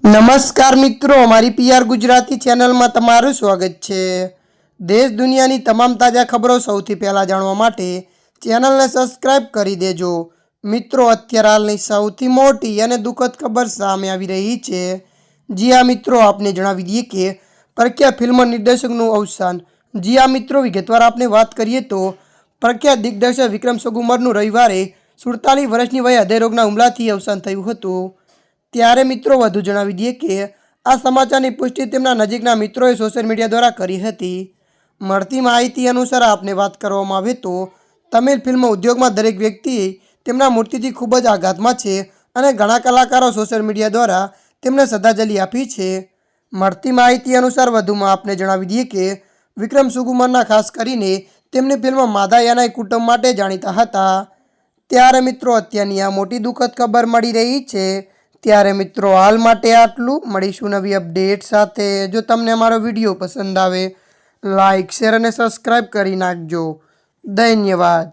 નમસ્કાર મિત્રો, અમારી પીઆર ગુજરાતી ચેનલમાં તમારું સ્વાગત છે। દેશ દુનિયાની તમામ તાજા ખબરો સૌથી પહેલાં જાણવા માટે ચેનલને સબસ્ક્રાઇબ કરી દેજો। મિત્રો, અત્યારે હાલની સૌથી મોટી અને દુઃખદ ખબર સામે આવી રહી છે। જી હા મિત્રો, આપને જણાવી દઈએ કે પ્રખ્યાત ફિલ્મ નિર્દેશકનું અવસાન। જી હા મિત્રો, વિગતવાર આપણે વાત કરીએ તો પ્રખ્યાત દિગ્દર્શક વિક્રમ સુકુમારનું રવિવારે 47 વર્ષની વયે હૃદયરોગના હુમલાથી અવસાન થયું હતું। ત્યારે મિત્રો વધુ જણાવી દઈએ કે આ સમાચારની પુષ્ટિ તેમના નજીકના મિત્રોએ સોશિયલ મીડિયા દ્વારા કરી હતી। મળતી માહિતી અનુસાર આપને વાત કરવામાં આવે તો તમિલ ફિલ્મ ઉદ્યોગમાં દરેક વ્યક્તિ તેમના મૃત્યુથી ખૂબ જ આઘાતમાં છે અને ઘણા કલાકારો સોશિયલ મીડિયા દ્વારા તેમને શ્રદ્ધાંજલિ આપી છે। મળતી માહિતી અનુસાર વધુમાં આપને જણાવી દઈએ કે વિક્રમ સુકુમારના ખાસ કરીને તેમની ફિલ્મ માદાયાના કુટુંબ માટે જાણીતા હતા। ત્યારે મિત્રો અત્યારની આ મોટી દુઃખદ ખબર મળી રહી છે। ત્યારે મિત્રો હાલ માટે આટલું। મળીશું નવી અપડેટ સાથે। જો તમને અમારો વિડીયો પસંદ આવે લાઇક શેર અને સબસ્ક્રાઈબ કરી નાખજો। ધન્યવાદ।